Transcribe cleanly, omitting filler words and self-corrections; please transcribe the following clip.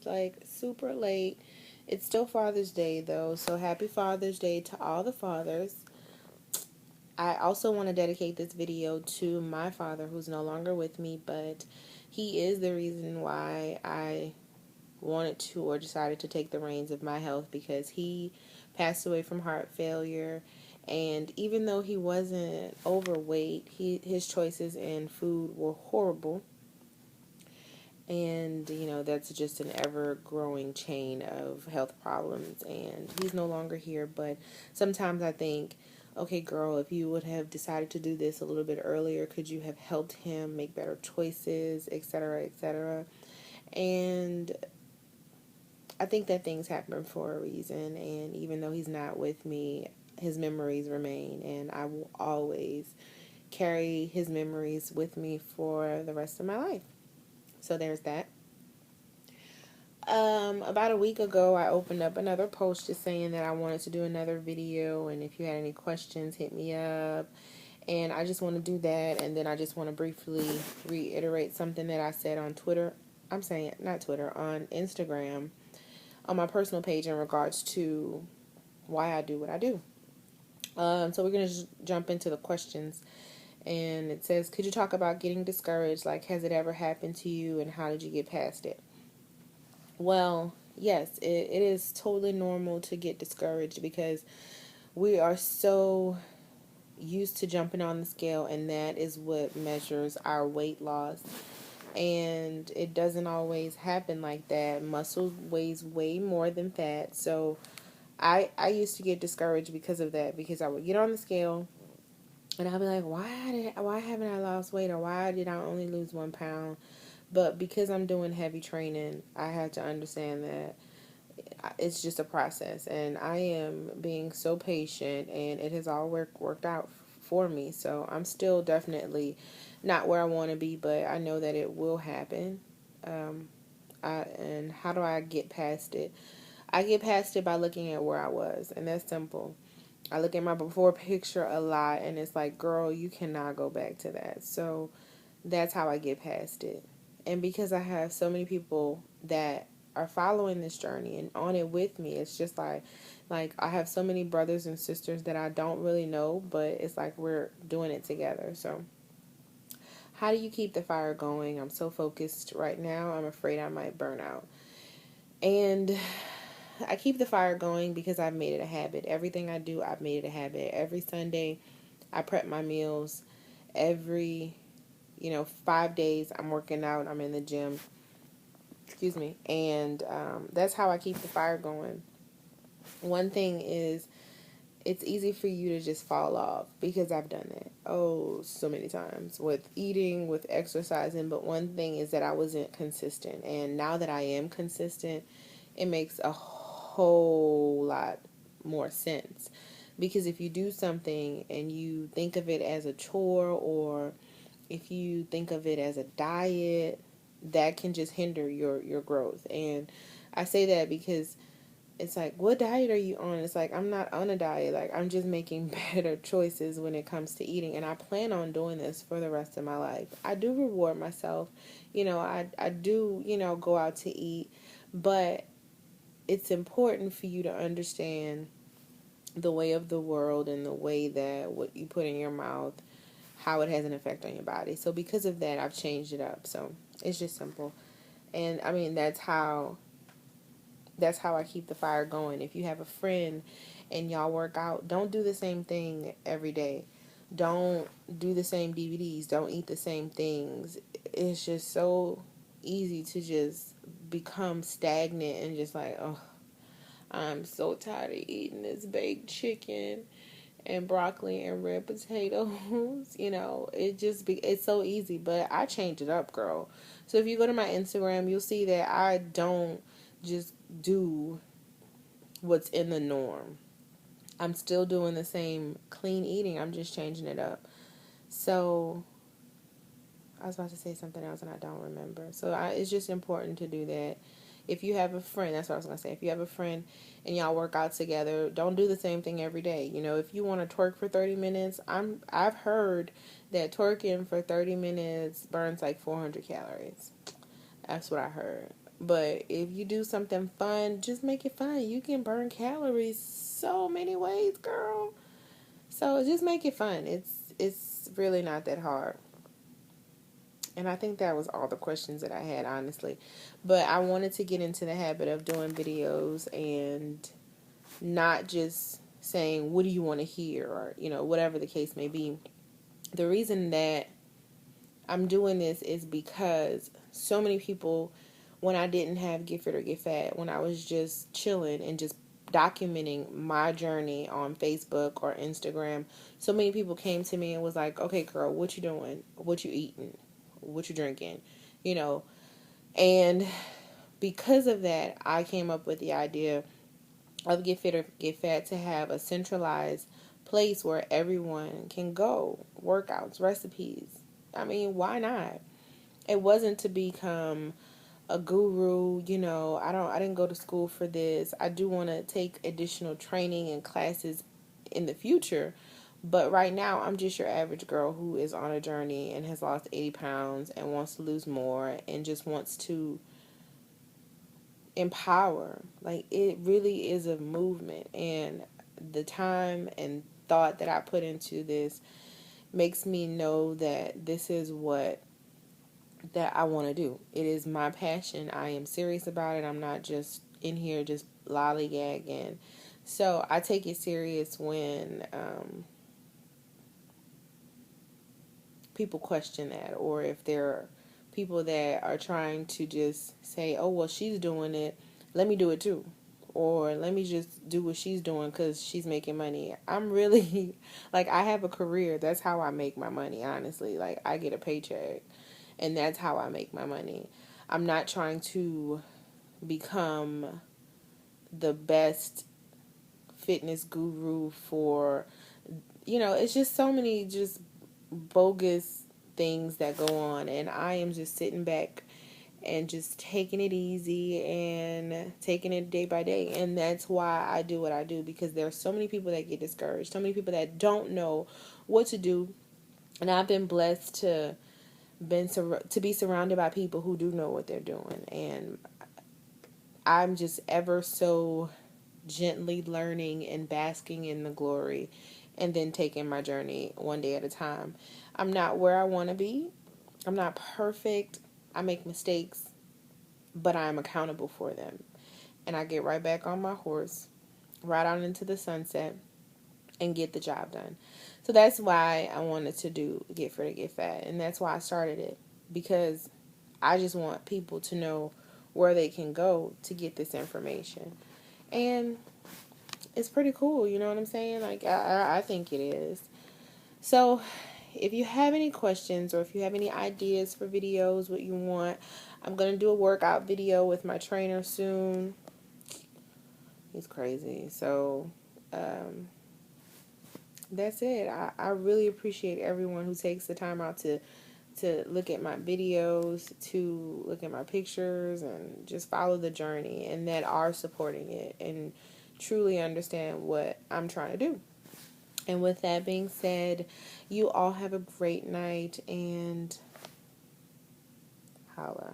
like super late. It's still Father's Day though, so happy Father's Day to all the fathers. I also want to dedicate this video to my father who's no longer with me, but he is the reason why I wanted to or decided to take the reins of my health, because he passed away from heart failure. And even though he wasn't overweight, his choices in food were horrible. And, that's just an ever growing chain of health problems. And he's no longer here. But sometimes I think, okay, girl, if you would have decided to do this a little bit earlier, could you have helped him make better choices, etc., etc.? And I think that things happen for a reason. And even though he's not with me, his memories remain. And I will always carry his memories with me for the rest of my life. So there's that. About a week ago, I opened up another post just saying that I wanted to do another video, and if you had any questions, hit me up. And I just want to do that, and then I just want to briefly reiterate something that I said on Twitter. I'm saying, not Twitter, on Instagram, on my personal page in regards to why I do what I do. So we're going to just jump into the questions. And it says, could you talk about getting discouraged? Like, has it ever happened to you, and how did you get past it? Well, yes, it is totally normal to get discouraged, because we are so used to jumping on the scale, and that is what measures our weight loss. And it doesn't always happen like that. Muscle weighs way more than fat. So I used to get discouraged because of that, because I would get on the scale and I'd be like, why haven't I lost weight, or why did I only lose 1 pound? But because I'm doing heavy training, I had to understand that it's just a process, and I am being so patient, and it has all worked out for me. So I'm still definitely not where I want to be, but I know that it will happen. And how do I get past it? I get past it by looking at where I was, and that's simple. I look at my before picture a lot, and it's like, girl, you cannot go back to that. So that's how I get past it. And because I have so many people that are following this journey and on it with me, it's just like I have so many brothers and sisters that I don't really know, but it's like we're doing it together. So how do you keep the fire going? I'm so focused right now, I'm afraid I might burn out. And I keep the fire going because I've made it a habit. Everything I do, I've made it a habit. Every Sunday, I prep my meals. Every 5 days, I'm working out. I'm in the gym. Excuse me. And that's how I keep the fire going. One thing is, it's easy for you to just fall off, because I've done that. Oh, so many times with eating, with exercising. But one thing is that I wasn't consistent. And now that I am consistent, it makes a whole lot more sense. Because if you do something and you think of it as a chore, or if you think of it as a diet, that can just hinder your growth. And I say that because it's like, what diet are you on? It's like, I'm not on a diet. Like, I'm just making better choices when it comes to eating. And I plan on doing this for the rest of my life. I do reward myself. I do, go out to eat. But it's important for you to understand the way of the world, and the way that what you put in your mouth, how it has an effect on your body. So because of that, I've changed it up. So it's just simple. And I mean, that's how I keep the fire going. If you have a friend and y'all work out, don't do the same thing every day. Don't do the same DVDs. Don't eat the same things. It's just so easy to just become stagnant and just like, oh, I'm so tired of eating this baked chicken and broccoli and red potatoes. It's so easy. But I change it up, girl. So if you go to my Instagram, you'll see that I don't just do what's in the norm. I'm still doing the same clean eating. I'm just changing it up. So I was about to say something else and I don't remember. So it's just important to do that. If you have a friend, that's what I was going to say. If you have a friend and y'all work out together, don't do the same thing every day. If you want to twerk for 30 minutes, I've heard that twerking for 30 minutes burns like 400 calories. That's what I heard. But if you do something fun, just make it fun. You can burn calories so many ways, girl. So just make it fun. It's really not that hard. And I think that was all the questions that I had, honestly. But I wanted to get into the habit of doing videos and not just saying, what do you want to hear? Or, whatever the case may be. The reason that I'm doing this is because so many people, when I didn't have Get Fit or Get Fat, when I was just chilling and just documenting my journey on Facebook or Instagram, so many people came to me and was like, okay, girl, what you doing? What you eating? What you drinking? You know, and because of that, I came up with the idea of Get Fit or Get Fat to have a centralized place where everyone can go, workouts, recipes. I mean, why not? It wasn't to become a guru, I didn't go to school for this. I do want to take additional training and classes in the future, but right now I'm just your average girl who is on a journey and has lost 80 pounds and wants to lose more and just wants to empower. Like, it really is a movement, and the time and thought that I put into this makes me know that this is what that I want to do. It is my passion. I am serious about it. I'm not just in here just lollygagging. So I take it serious when people question that, or if there are people that are trying to just say, oh, well, she's doing it, let me do it too. Or let me just do what she's doing because she's making money. I'm really, like, I have a career. That's how I make my money, honestly. Like, I get a paycheck, and that's how I make my money. I'm not trying to become the best fitness guru for, it's just so many just bogus things that go on, and I am just sitting back and just taking it easy and taking it day by day. And that's why I do what I do, because there are so many people that get discouraged, so many people that don't know what to do. And I've been blessed to be surrounded by people who do know what they're doing, and I'm just ever so gently learning and basking in the glory, and then taking my journey one day at a time. I'm not where I want to be. I'm not perfect. I make mistakes, but I'm accountable for them. And I get right back on my horse, right on into the sunset, and get the job done. So that's why I wanted to do Get Fit or Get Fat. And that's why I started it, because I just want people to know where they can go to get this information. And it's pretty cool, you know what I'm saying? Like, I think it is. So if you have any questions, or if you have any ideas for videos, what you want, I'm going to do a workout video with my trainer soon. He's crazy. So that's it. I really appreciate everyone who takes the time out to look at my videos, to look at my pictures, and just follow the journey, and that are supporting it and truly understand what I'm trying to do. And with that being said, you all have a great night, and holla.